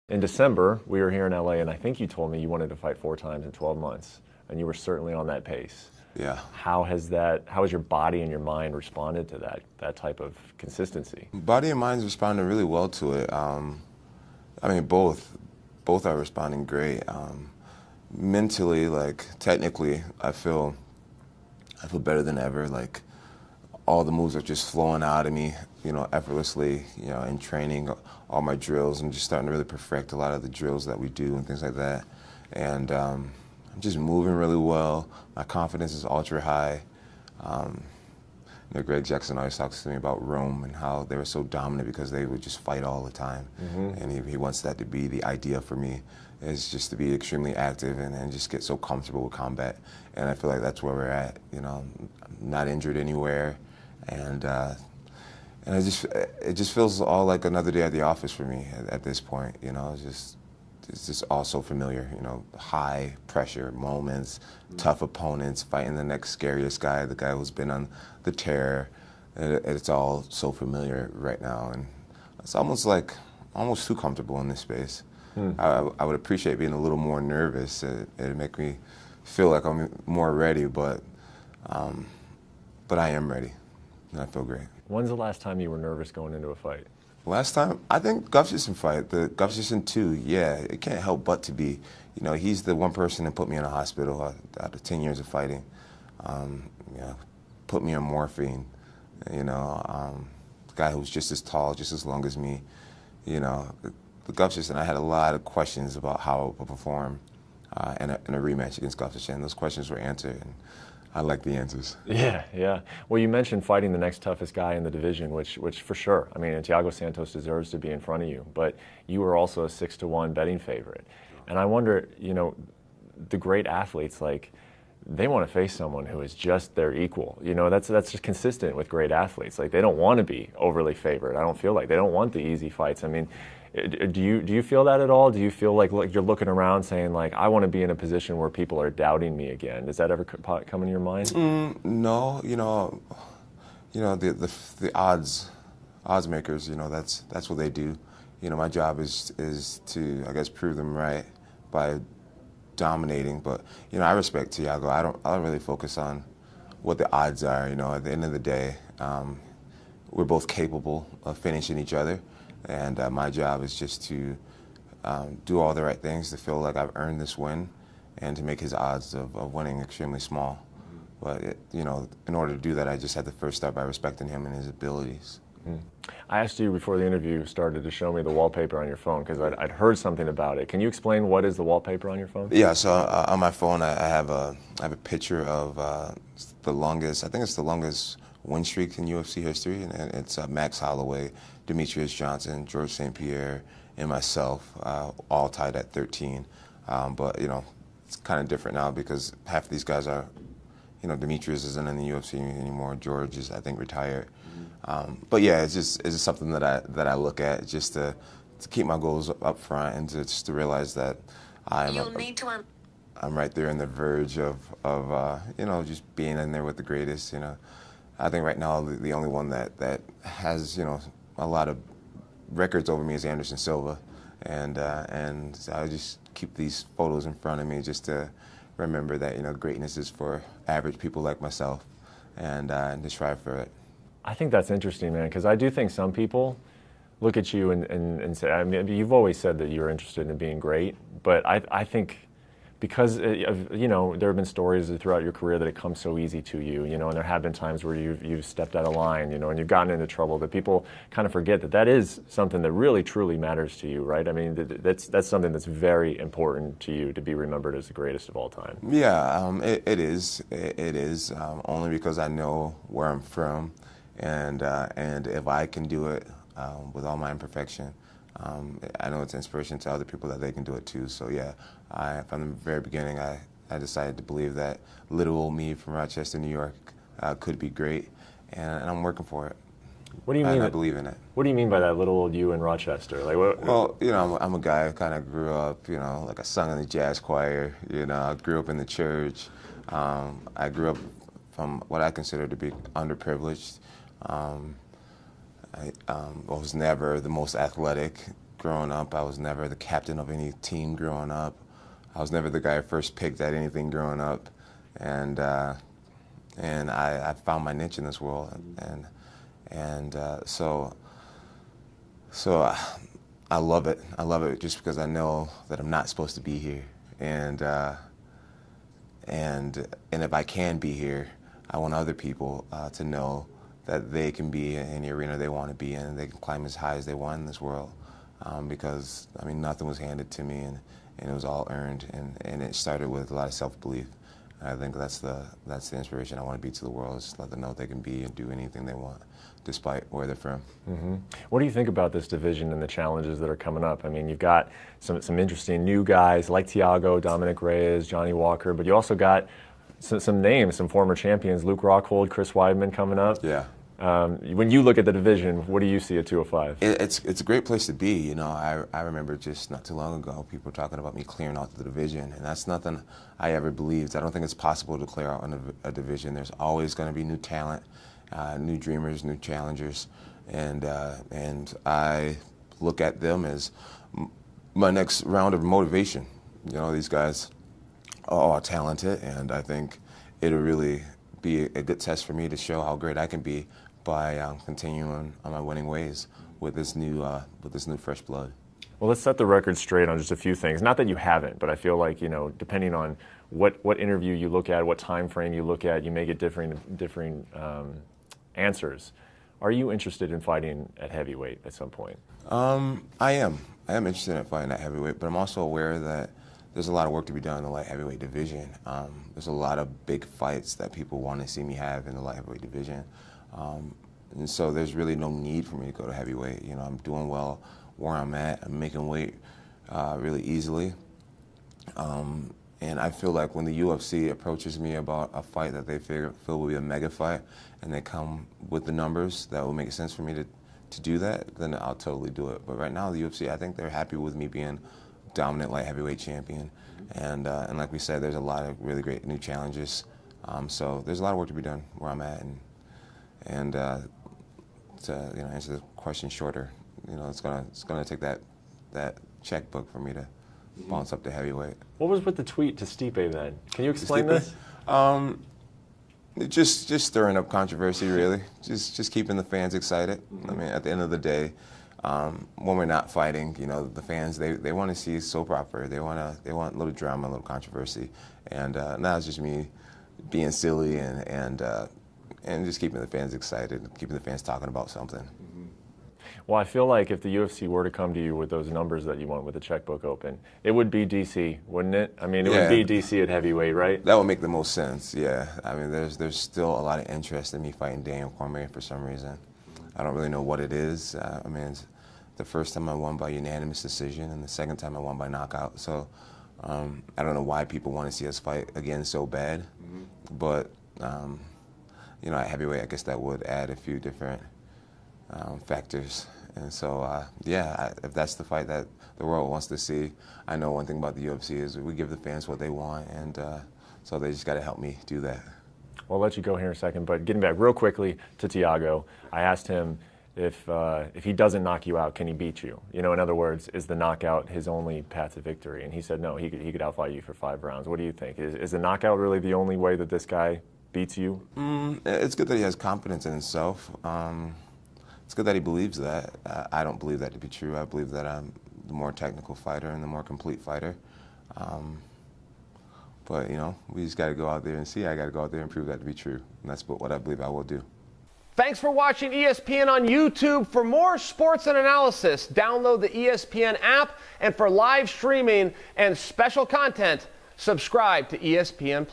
In December, we were here in LA, and I think you told me you wanted to fight 4 times in 12 months, and you were certainly on that pace. Yeah. How has your body and your mind responded to that type of consistency? Body and mind's responding really well to it. I mean, both are responding great. Mentally, like technically, I feel better than ever. Like all the moves are just flowing out of me, effortlessly. In training, all my drills, I'm just starting to really perfect a lot of the drills that we do and things like that. And I'm just moving really well. My confidence is ultra high. Greg Jackson always talks to me about Rome and how they were so dominant because they would just fight all the time. And he wants that to be the idea for me, is just to be extremely active and just get so comfortable with combat. And I feel like that's where we're at. I'm not injured anywhere, and it just feels all like another day at the office for me at this point. It's just all so familiar. High pressure moments, tough opponents, fighting the next scariest guy, the guy who's been on the tear. It's all so familiar right now, and it's almost too comfortable in this space. I would appreciate being a little more nervous. It'd make me feel like I'm more ready, but I am ready, and I feel great. When's the last time you were nervous going into a fight? Last time, I think Gustafsson fight, the Gustafsson 2, yeah, it can't help but to be. He's the one person that put me in a hospital out of 10 years of fighting. Put me on morphine, the guy who was just as tall, just as long as me. The Gustafsson, I had a lot of questions about how I would perform in a rematch against Gustafsson. Those questions were answered, and I like the answers. Yeah. Well, you mentioned fighting the next toughest guy in the division, which for sure. I mean, Thiago Santos deserves to be in front of you, but you were also a 6-1 betting favorite. And I wonder, the great athletes, like, they want to face someone who is just their equal. That's just consistent with great athletes. Like, they don't want to be overly favored. I don't feel like they don't want the easy fights. I mean, do you feel that at all? Do you feel like you're looking around saying, like, I want to be in a position where people are doubting me again? Does that ever come into your mind? No, the odds makers. That's what they do. My job is to, I guess, prove them right by dominating. But I respect Thiago. I don't really focus on what the odds are. At the end of the day, we're both capable of finishing each other. And my job is just to do all the right things to feel like I've earned this win and to make his odds of winning extremely small. But, in order to do that, I just had to first start by respecting him and his abilities. I asked you before the interview started to show me the wallpaper on your phone because I'd heard something about it. Can you explain what is the wallpaper on your phone? Yeah, so on my phone I have a picture of the longest, I think it's the longest win streak in UFC history, and it's Max Holloway, Demetrius Johnson, George St. Pierre, and myself, all tied at 13. But it's kind of different now because half of these guys are, Demetrius isn't in the UFC anymore. George is, I think, retired. But yeah, it's just something that I look at just to keep my goals up front and just to realize that I'm right there on the verge of just being in there with the greatest. I think right now the only one that has a lot of records over me is Anderson Silva, and I just keep these photos in front of me just to remember that greatness is for average people like myself, and to strive for it. I think that's interesting, man, because I do think some people look at you and say, I mean, you've always said that you're interested in being great, but I think because there have been stories throughout your career that it comes so easy to you, and there have been times where you've stepped out of line, and you've gotten into trouble, that people kind of forget that is something that really truly matters to you, right? I mean, that's something that's very important to you, to be remembered as the greatest of all time. Yeah, it is. It is only because I know where I'm from, and if I can do it with all my imperfection, I know it's inspiration to other people that they can do it too. So yeah, from the very beginning, I decided to believe that little old me from Rochester, New York, could be great, and I'm working for it. What do you mean? I believe in it. What do you mean by that, little old you in Rochester? Like, what? Well, I'm a guy who kind of grew up, like I sung in the jazz choir. I grew up in the church. I grew up from what I consider to be underprivileged. I was never the most athletic growing up. I was never the captain of any team growing up. I was never the guy first picked at anything growing up, and I found my niche in this world, so I love it. I love it just because I know that I'm not supposed to be here, and if I can be here, I want other people to know that they can be in the arena they want to be in, and they can climb as high as they want in this world, because I mean nothing was handed to me, and it was all earned, and it started with a lot of self-belief. I think that's the inspiration I want to be to the world, is just let them know they can be and do anything they want, despite where they're from. Mm-hmm. What do you think about this division and the challenges that are coming up? I mean, you've got some interesting new guys like Thiago, Dominic Reyes, Johnny Walker, but you also got some names, some former champions, Luke Rockhold, Chris Weidman coming up. Yeah. When you look at the division, what do you see at 205? It's a great place to be. You know, I remember just not too long ago, people were talking about me clearing out the division, and that's nothing I ever believed. I don't think it's possible to clear out a division. There's always going to be new talent, new dreamers, new challengers, and I look at them as my next round of motivation. You know, these guys are all talented, and I think it'll really be a good test for me to show how great I can be by continuing on my winning ways with this new fresh blood. Well, let's set the record straight on just a few things. Not that you haven't, but I feel like, you know, depending on what interview you look at, what time frame you look at, you may get differing answers. Are you interested in fighting at heavyweight at some point? I am interested in fighting at heavyweight, but I'm also aware that there's a lot of work to be done in the light heavyweight division. There's a lot of big fights that people want to see me have in the light heavyweight division. And so there's really no need for me to go to heavyweight. You know, I'm doing well where I'm at. I'm making weight really easily. And I feel like when the UFC approaches me about a fight that they feel will be a mega fight, and they come with the numbers that will make sense for me to do that, then I'll totally do it. But right now, the UFC, I think they're happy with me being dominant light heavyweight champion. And like we said, there's a lot of really great new challenges. So there's a lot of work to be done where I'm at. And to answer the question shorter, it's gonna take that checkbook for me to bounce up to heavyweight. What was with the tweet to Stipe then? Can you explain this? Just stirring up controversy, really. Just keeping the fans excited. I mean, at the end of the day, when we're not fighting, the fans they want to see soap opera. They want a little drama, a little controversy, and now it's just me being silly and just keeping the fans excited, keeping the fans talking about something. Well, I feel like if the UFC were to come to you with those numbers that you want with the checkbook open, it would be DC, wouldn't it? I mean, it would be DC at heavyweight, right? That would make the most sense, yeah. I mean, there's still a lot of interest in me fighting Daniel Cormier for some reason. I don't really know what it is. I mean, the first time I won by unanimous decision, and the second time I won by knockout. So I don't know why people want to see us fight again so bad. But, at heavyweight, I guess that would add a few different factors. And so, if that's the fight that the world wants to see, I know one thing about the UFC is we give the fans what they want, and so they just got to help me do that. Well, I'll let you go here in a second, but getting back real quickly to Thiago, I asked him if he doesn't knock you out, can he beat you? In other words, is the knockout his only path to victory? And he said no, he could outfight you for 5 rounds. What do you think? Is the knockout really the only way that this guy beats you? It's good that he has confidence in himself. It's good that he believes that. I don't believe that to be true. I believe that I'm the more technical fighter and the more complete fighter. But, we just got to go out there and see. I got to go out there and prove that to be true. And that's what I believe I will do. Thanks for watching ESPN on YouTube. For more sports and analysis, download the ESPN app. And for live streaming and special content, subscribe to ESPN+.